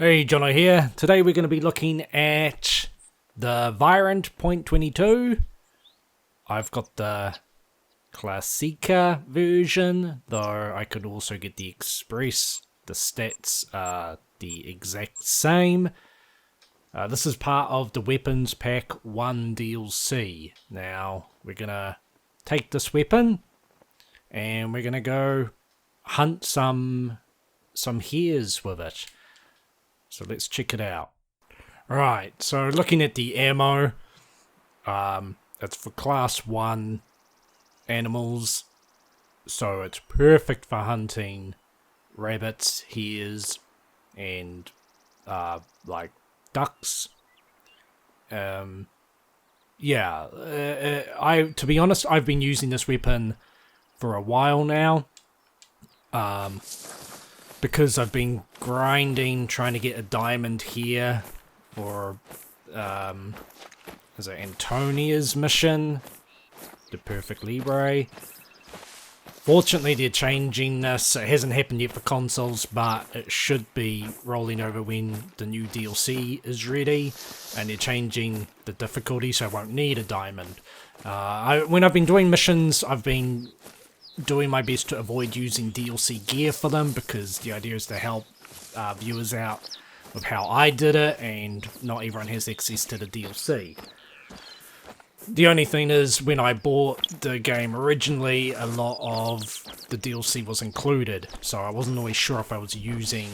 Hey, Jono here. Today we're going to be looking at the Virant .22. I've got the Classica version, though I could also get the Express. The stats are the exact same. This is part of the Weapons Pack 1 DLC. Now, we're going to take this weapon and we're going to go hunt some hares with it. So let's check it out. Alright, so looking at the ammo, it's for class 1 animals, so it's perfect for hunting rabbits, hares, and like ducks. To be honest, I've been using this weapon for a while now. Because I've been grinding, trying to get a diamond here for, is it Antonia's mission? The Perfect Libre. Fortunately, they're changing this. It hasn't happened yet for consoles, but it should be rolling over when the new DLC is ready. And they're changing the difficulty, so I won't need a diamond. When I've been doing missions, I've been doing my best to avoid using DLC gear for them, because the idea is to help viewers out with how I did it, and not everyone has access to the DLC. The only thing is, when I bought the game originally, a lot of the DLC was included, so I wasn't always sure if I was using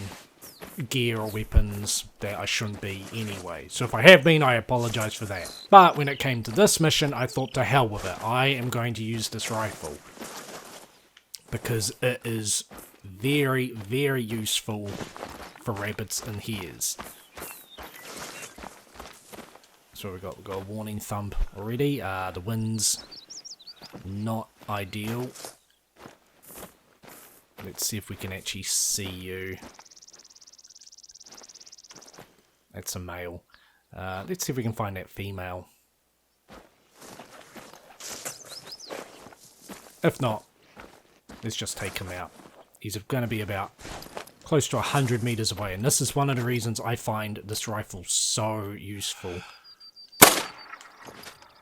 gear or weapons that I shouldn't be anyway. So if I have been, I apologise for that. But when it came to this mission, I thought, to hell with it. I am going to use this rifle, because it is very, very useful for rabbits and hares. So we've got a warning thump already. The wind's not ideal. Let's see if we can actually see you. That's a male. Let's see if we can find that female. If not, let's just take him out. He's going to be about close to 100 meters away, and this is one of the reasons I find this rifle so useful.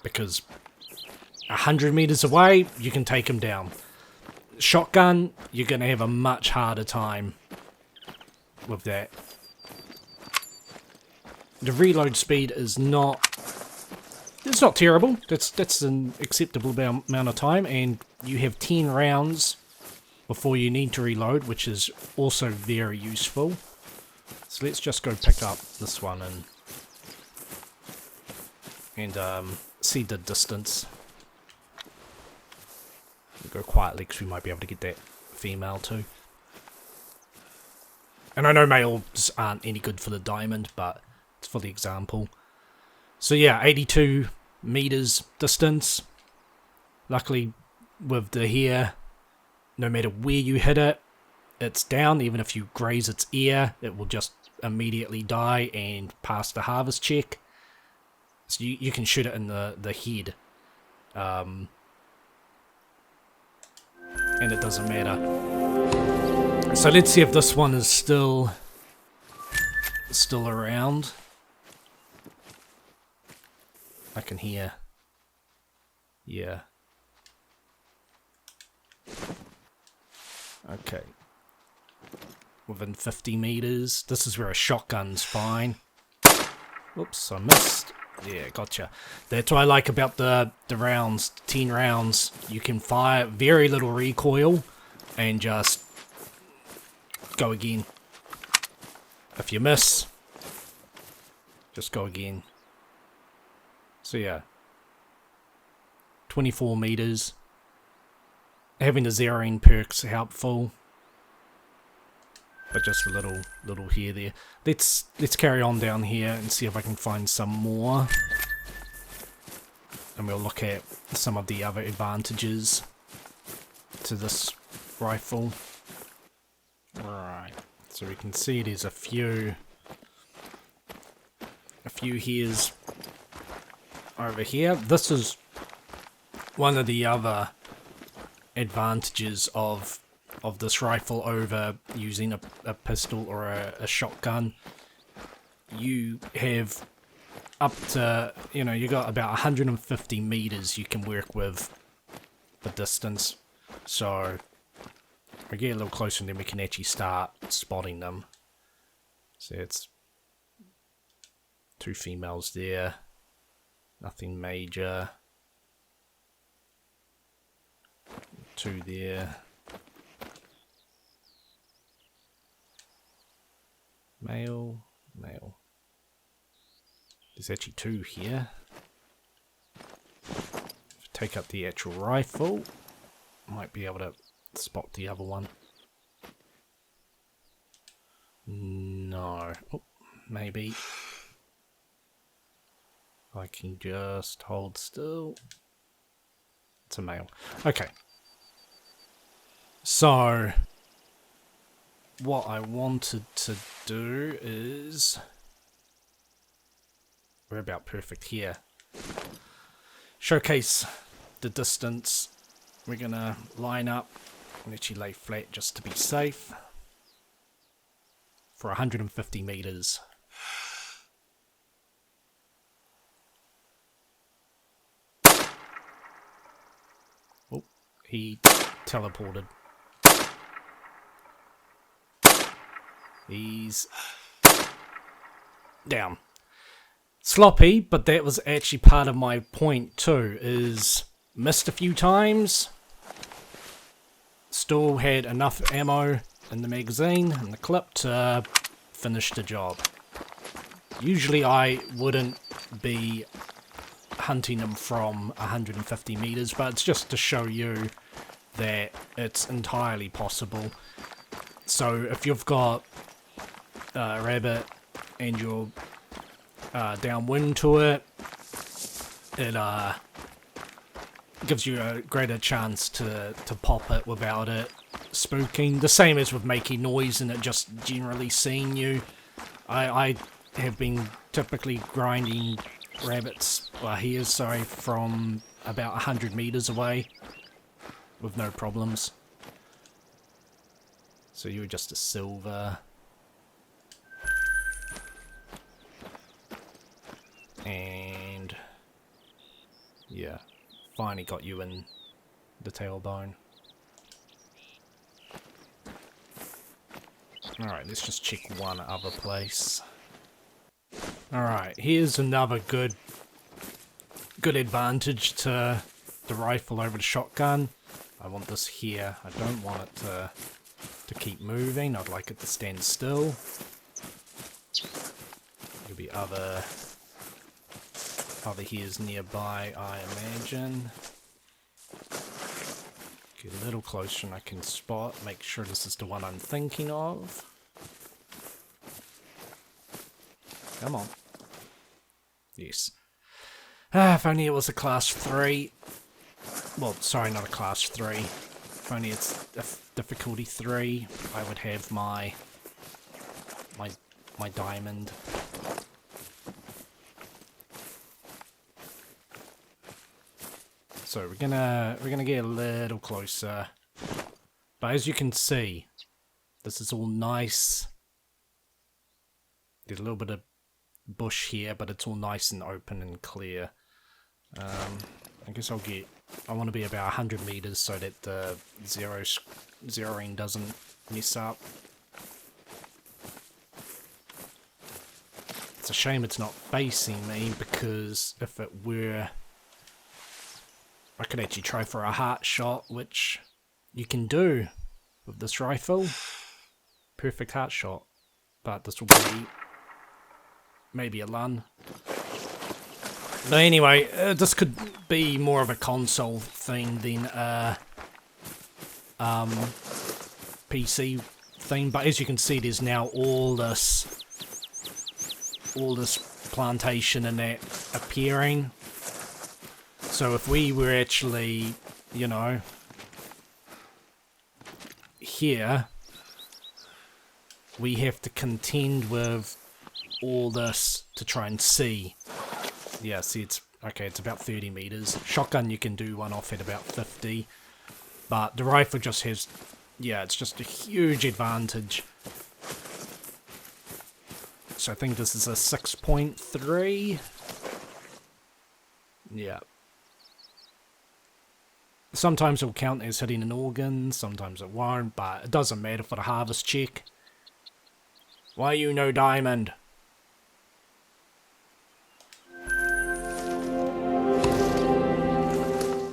Because 100 meters away, you can take him down. Shotgun, you're going to have a much harder time with that. The reload speed is not... It's not terrible. That's an acceptable amount of time, and you have 10 rounds before you need to reload, which is also very useful. So let's just go pick up this one and see the distance. We'll go quietly because we might be able to get that female too. And I know males aren't any good for the diamond, but it's for the example. So yeah, 82 meters distance. Luckily, with the hare, no matter where you hit it, it's down. Even if you graze its ear, it will just immediately die and pass the harvest check. So you can shoot it in the head. And it doesn't matter. So let's see if this one is still around. I can hear. Yeah. Okay. Within 50 meters. This is where a shotgun's fine. Oops, I missed. Yeah, gotcha. That's what I like about the rounds. 10 rounds. You can fire very little recoil and just go again. If you miss, just go again. So yeah. 24 meters. Having the zeroing perk's helpful, but just a little here there. Let's carry on down here and see if I can find some more, and we'll look at some of the other advantages to this rifle. Right, so we can see there's a few hares over here. This is one of the other advantages of this rifle over using a pistol or a shotgun you have up to, you know, you got about 150 meters you can work with the distance. So if we get a little closer, and then we can actually start spotting them. So it's 2 females there, nothing major. 2 there. Male, male. There's actually 2 here. Take up the actual rifle. Might be able to spot the other one. No. Oh, maybe. I can just hold still. It's a male. Okay. So, what I wanted to do is... We're about perfect here. Showcase the distance. We're gonna line up and actually lay flat just to be safe. For 150 meters. Oh, he teleported. He's down. Sloppy, but that was actually part of my point too, is missed a few times. Still had enough ammo in the magazine and the clip to finish the job. Usually I wouldn't be hunting them from 150 meters, but it's just to show you that it's entirely possible. So if you've got a rabbit and you're downwind to it, it gives you a greater chance to pop it without it spooking. The same as with making noise and it just generally seeing you. I have been typically grinding rabbits, hares, sorry, from about 100 meters away with no problems. So you're just a silver. And yeah, finally got you in the tailbone. Alright, let's just check one other place. Alright, here's another good advantage to the rifle over the shotgun. I want this here. I don't want it to keep moving. I'd like it to stand still. There'll be other hares nearby, I imagine. Get a little closer and I can spot, make sure this is the one I'm thinking of. Come on. Yes. If only it was a class 3. Well, sorry, not a class 3. If only it's a difficulty 3, I would have my diamond. So we're gonna get a little closer. But as you can see, this is all nice. There's a little bit of bush here, but it's all nice and open and clear. I guess I want to be about 100 meters so that the zeroing doesn't mess up. It's a shame it's not facing me, because if it were, I could actually try for a heart shot, which you can do with this rifle. Perfect heart shot. But this will be maybe a lun. But anyway, this could be more of a console thing than a PC thing. But as you can see, there's now all this plantation and that appearing. So if we were actually, you know, here, we have to contend with all this to try and see. Yeah, see, it's okay, it's about 30 meters. Shotgun, you can do one off at about 50. But the rifle just has, yeah, it's just a huge advantage. So I think this is a 6.3. Yeah. Sometimes it'll count as hitting an organ, sometimes it won't, but it doesn't matter for the harvest check. Why you no diamond?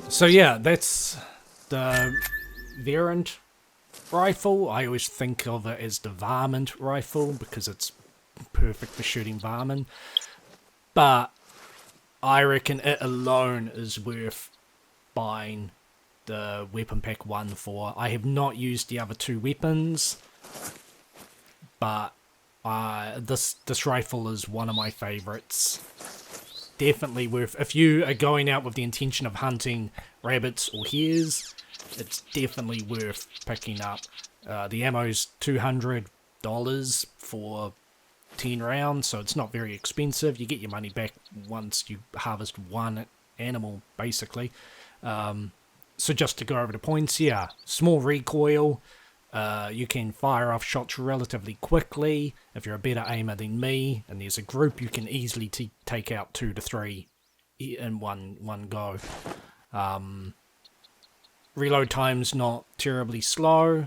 So yeah, that's the Virant rifle. I always think of it as the varmint rifle because it's perfect for shooting varmin. But I reckon it alone is worth buying the weapon pack 1 for. I have not used the other 2 weapons, but this rifle is one of my favorites. Definitely worth, if you are going out with the intention of hunting rabbits or hares, it's definitely worth picking up. The ammo's $200 for 10 rounds, so it's not very expensive. You get your money back once you harvest one animal, basically. So just to go over the points, yeah, small recoil. You can fire off shots relatively quickly. If you're a better aimer than me, and there's a group, you can easily take out 2 to 3 in one go. Reload time's not terribly slow.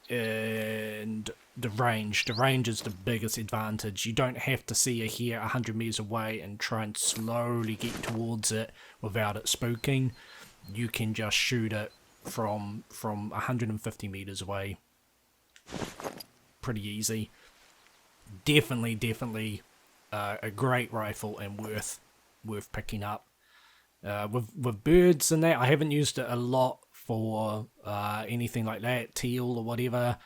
And the range is the biggest advantage. You don't have to see a hare 100 meters away and try and slowly get towards it without it spooking. You can just shoot it from 150 meters away. Pretty easy. Definitely a great rifle and worth picking up. With birds and that, I haven't used it a lot for anything like that, teal or whatever,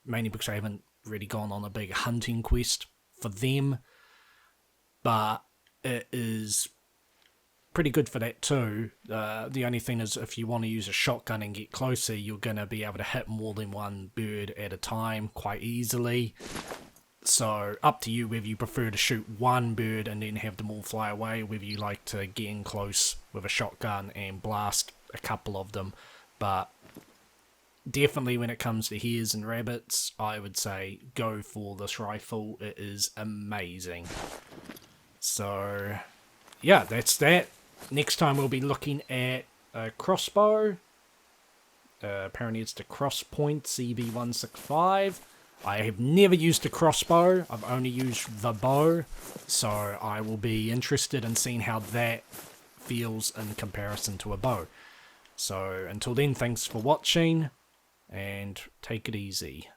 mainly because I haven't really gone on a big hunting quest for them, but it is pretty good for that too. The only thing is, if you want to use a shotgun and get closer, you're going to be able to hit more than one bird at a time quite easily. So up to you whether you prefer to shoot one bird and then have them all fly away, whether you like to get in close with a shotgun and blast a couple of them. But definitely when it comes to hares and rabbits, I would say go for this rifle. It is amazing. So yeah, that's that. Next time we'll be looking at a crossbow. Apparently it's the Crosspoint CB165. I have never used a crossbow. I've only used the bow. So I will be interested in seeing how that feels in comparison to a bow. So until then, thanks for watching and take it easy.